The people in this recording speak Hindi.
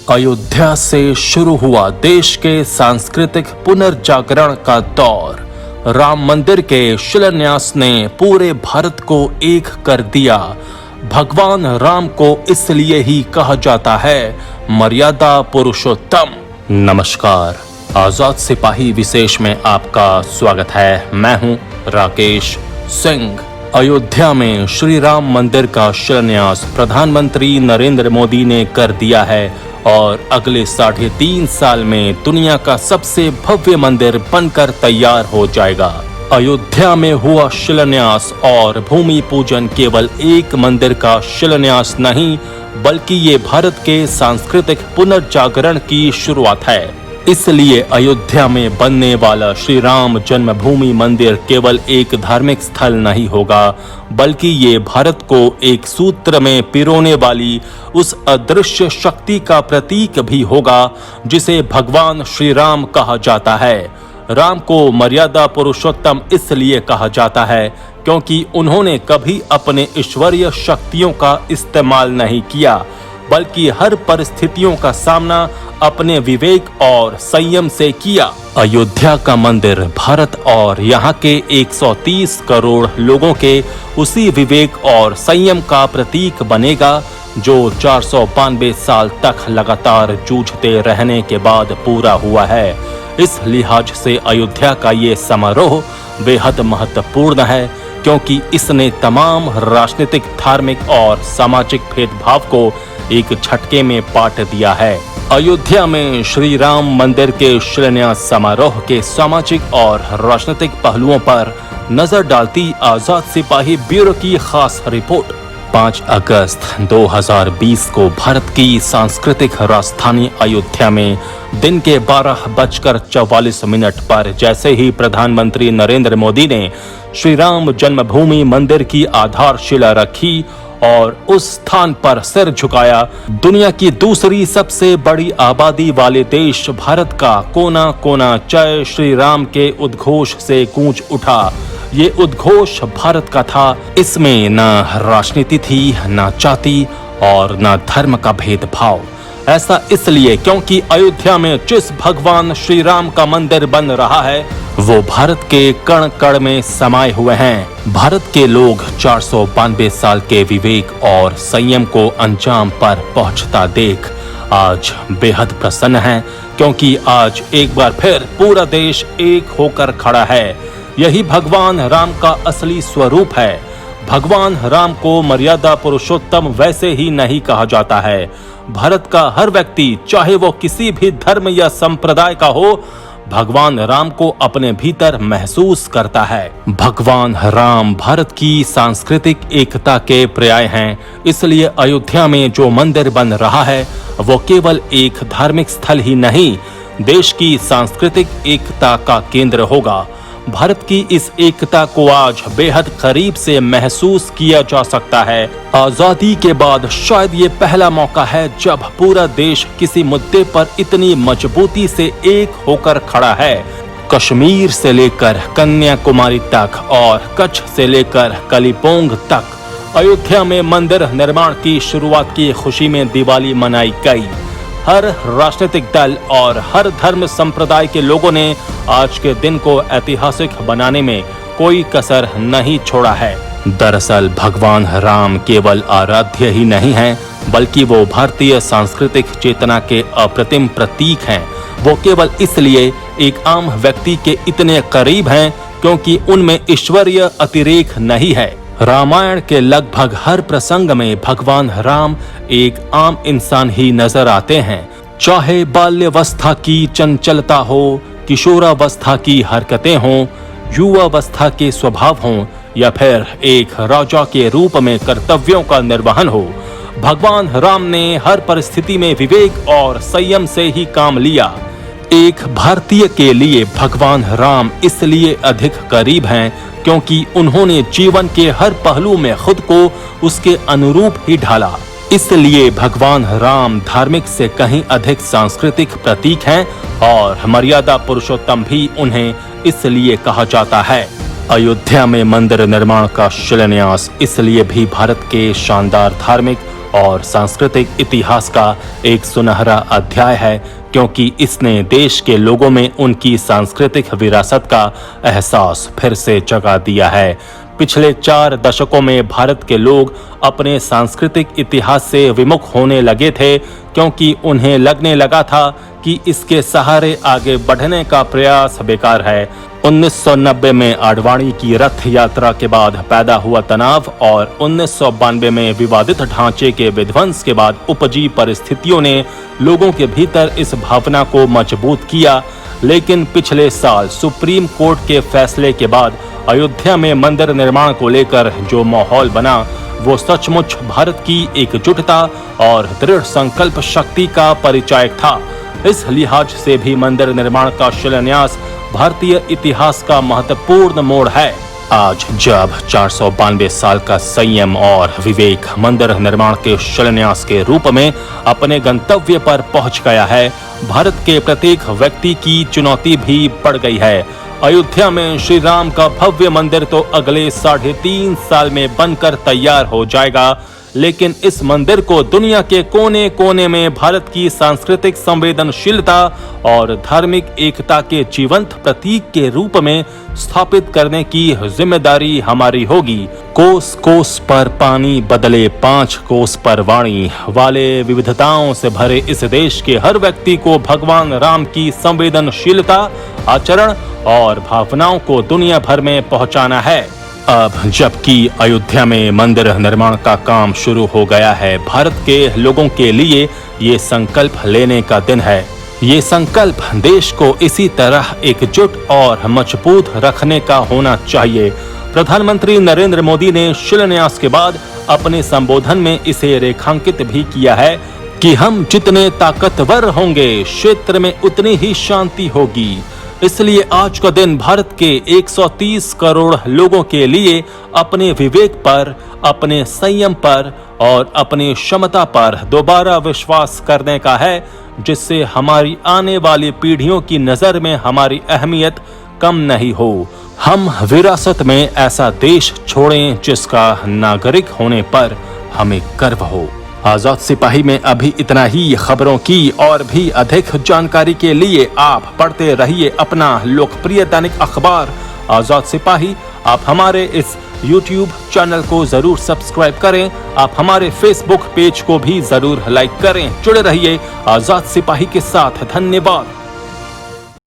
अयोध्या से शुरू हुआ देश के सांस्कृतिक पुनर्जागरण का दौर। राम मंदिर के शिलान्यास ने पूरे भारत को एक कर दिया। भगवान राम को इसलिए ही कहा जाता है मर्यादा पुरुषोत्तम। नमस्कार, आजाद सिपाही विशेष में आपका स्वागत है। मैं हूं राकेश सिंह। अयोध्या में श्री राम मंदिर का शिलान्यास प्रधानमंत्री नरेंद्र मोदी ने कर दिया है और अगले 3.5 साल में दुनिया का सबसे भव्य मंदिर बनकर तैयार हो जाएगा। अयोध्या में हुआ शिलान्यास और भूमि पूजन केवल एक मंदिर का शिलान्यास नहीं, बल्कि ये भारत के सांस्कृतिक पुनर्जागरण की शुरुआत है। इसलिए अयोध्या में बनने वाला श्री राम जन्मभूमि मंदिर केवल एक धार्मिक स्थल नहीं होगा, बल्कि ये भारत को एक सूत्र में पिरोने वाली उस अदृश्य शक्ति का प्रतीक भी होगा जिसे भगवान श्री राम कहा जाता है। राम को मर्यादा पुरुषोत्तम इसलिए कहा जाता है क्योंकि उन्होंने कभी अपने ईश्वरीय शक्तियों का इस्तेमाल नहीं किया, बल्कि हर परिस्थितियों का सामना अपने विवेक और संयम से किया। अयोध्या का मंदिर भारत और यहाँ के 130 करोड़ लोगों के उसी विवेक और संयम का प्रतीक बनेगा जो 492 साल तक लगातार जूझते रहने के बाद पूरा हुआ है। इस लिहाज से अयोध्या का ये समारोह बेहद महत्वपूर्ण है क्योंकि इसने तमाम राजनीतिक, धार्मिक और सामाजिक भेदभाव को एक झटके में पाट दिया है। अयोध्या में श्री राम मंदिर के शिलान्यास समारोह के सामाजिक और राजनीतिक पहलुओं पर नजर डालती आजाद सिपाही ब्यूरो की खास रिपोर्ट। 5 अगस्त 2020 को भारत की सांस्कृतिक राजधानी अयोध्या में दिन के 12:44 पर जैसे ही प्रधानमंत्री नरेंद्र मोदी ने श्री राम जन्मभूमि मंदिर की आधारशिला रखी और उस स्थान पर सिर झुकाया, दुनिया की दूसरी सबसे बड़ी आबादी वाले देश भारत का कोना कोना जय श्री राम के उद्घोष से गूंज उठा। ये उद्घोष भारत का था। इसमें न राजनीति थी, न जाति और न धर्म का भेदभाव। ऐसा इसलिए क्योंकि अयोध्या में जिस भगवान श्री राम का मंदिर बन रहा है वो भारत के कण कण में समाये हुए हैं। भारत के लोग 492 साल के विवेक और संयम को अंजाम पर पहुंचता देख आज बेहद प्रसन्न हैं, क्योंकि आज एक बार फिर पूरा देश एक होकर खड़ा है। यही भगवान राम का असली स्वरूप है। भगवान राम को मर्यादा पुरुषोत्तम वैसे ही नहीं कहा जाता है। भारत का हर व्यक्ति, चाहे वो किसी भी धर्म या संप्रदाय का हो, भगवान राम को अपने भीतर महसूस करता है। भगवान राम भारत की सांस्कृतिक एकता के पर्याय हैं। इसलिए अयोध्या में जो मंदिर बन रहा है वो केवल एक धार्मिक स्थल ही नहीं, देश की सांस्कृतिक एकता का केंद्र होगा। भारत की इस एकता को आज बेहद करीब से महसूस किया जा सकता है। आजादी के बाद शायद ये पहला मौका है जब पूरा देश किसी मुद्दे पर इतनी मजबूती से एक होकर खड़ा है। कश्मीर से लेकर कन्याकुमारी तक और कच्छ से लेकर कलिम्पोंग तक अयोध्या में मंदिर निर्माण की शुरुआत की खुशी में दिवाली मनाई गई। हर राजनीतिक दल और हर धर्म संप्रदाय के लोगों ने आज के दिन को ऐतिहासिक बनाने में कोई कसर नहीं छोड़ा है। दरअसल भगवान राम केवल आराध्य ही नहीं हैं, बल्कि वो भारतीय सांस्कृतिक चेतना के अप्रतिम प्रतीक हैं। वो केवल इसलिए एक आम व्यक्ति के इतने करीब हैं क्योंकि उनमें ईश्वरीय अतिरेक नहीं है। रामायण के लगभग हर प्रसंग में भगवान राम एक आम इंसान ही नजर आते हैं। चाहे बाल्यावस्था की चंचलता हो, किशोरावस्था की हरकतें हों, युवावस्था के स्वभाव हों या फिर एक राजा के रूप में कर्तव्यों का निर्वहन हो, भगवान राम ने हर परिस्थिति में विवेक और संयम से ही काम लिया। एक भारतीय के लिए भगवान राम इसलिए अधिक करीब हैं क्योंकि उन्होंने जीवन के हर पहलू में खुद को उसके अनुरूप ही ढाला। इसलिए भगवान राम धार्मिक से कहीं अधिक सांस्कृतिक प्रतीक हैं और मर्यादा पुरुषोत्तम भी उन्हें इसलिए कहा जाता है। अयोध्या में मंदिर निर्माण का शिलान्यास इसलिए भी भारत के शानदार धार्मिक और सांस्कृतिक इतिहास का एक सुनहरा अध्याय है, क्योंकि इसने देश के लोगों में उनकी सांस्कृतिक विरासत का एहसास फिर से जगा दिया है। पिछले 4 दशकों में भारत के लोग अपने सांस्कृतिक इतिहास से विमुख होने लगे थे, क्योंकि उन्हें लगने लगा था कि इसके सहारे आगे बढ़ने का प्रयास बेकार है। 1990 में आडवाणी की रथ यात्रा के बाद पैदा हुआ तनाव और 1992 में विवादित ढांचे के विध्वंस के बाद उपजी परिस्थितियों ने लोगों के भीतर इस भावना को मजबूत किया। लेकिन पिछले साल सुप्रीम कोर्ट के फैसले के बाद अयोध्या में मंदिर निर्माण को लेकर जो माहौल बना, वो सचमुच भारत की एकजुटता और दृढ़ संकल्प शक्ति का परिचायक था। इस लिहाज से भी मंदिर निर्माण का शिलान्यास भारतीय इतिहास का महत्वपूर्ण मोड़ है। आज जब 492 साल का संयम और विवेक मंदिर निर्माण के शिलान्यास के रूप में अपने गंतव्य पर पहुंच गया है, भारत के प्रत्येक व्यक्ति की चुनौती भी बढ़ गई है। अयोध्या में श्री राम का भव्य मंदिर तो अगले 3.5 साल में बनकर तैयार हो जाएगा, लेकिन इस मंदिर को दुनिया के कोने कोने में भारत की सांस्कृतिक संवेदनशीलता और धार्मिक एकता के जीवंत प्रतीक के रूप में स्थापित करने की जिम्मेदारी हमारी होगी। कोस कोस पर पानी बदले 5 कोस पर वाणी वाले विविधताओं से भरे इस देश के हर व्यक्ति को भगवान राम की संवेदनशीलता, आचरण और भावनाओं को दुनिया भर में पहुंचाना है। अब जबकि अयोध्या में मंदिर निर्माण का काम शुरू हो गया है, भारत के लोगों के लिए ये संकल्प लेने का दिन है। ये संकल्प देश को इसी तरह एकजुट और मजबूत रखने का होना चाहिए। प्रधानमंत्री नरेंद्र मोदी ने शिलान्यास के बाद अपने संबोधन में इसे रेखांकित भी किया है कि हम जितने ताकतवर होंगे, क्षेत्र में उतनी ही शांति होगी। इसलिए आज का दिन भारत के 130 करोड़ लोगों के लिए अपने विवेक पर, अपने संयम पर और अपनी क्षमता पर दोबारा विश्वास करने का है, जिससे हमारी आने वाली पीढ़ियों की नजर में हमारी अहमियत कम नहीं हो। हम विरासत में ऐसा देश छोड़ें जिसका नागरिक होने पर हमें गर्व हो। आजाद सिपाही में अभी इतना ही। खबरों की और भी अधिक जानकारी के लिए आप पढ़ते रहिए अपना लोकप्रिय दैनिक अखबार आजाद सिपाही। आप हमारे इस YouTube चैनल को जरूर सब्सक्राइब करें। आप हमारे Facebook पेज को भी जरूर लाइक करें। जुड़े रहिए आजाद सिपाही के साथ। धन्यवाद।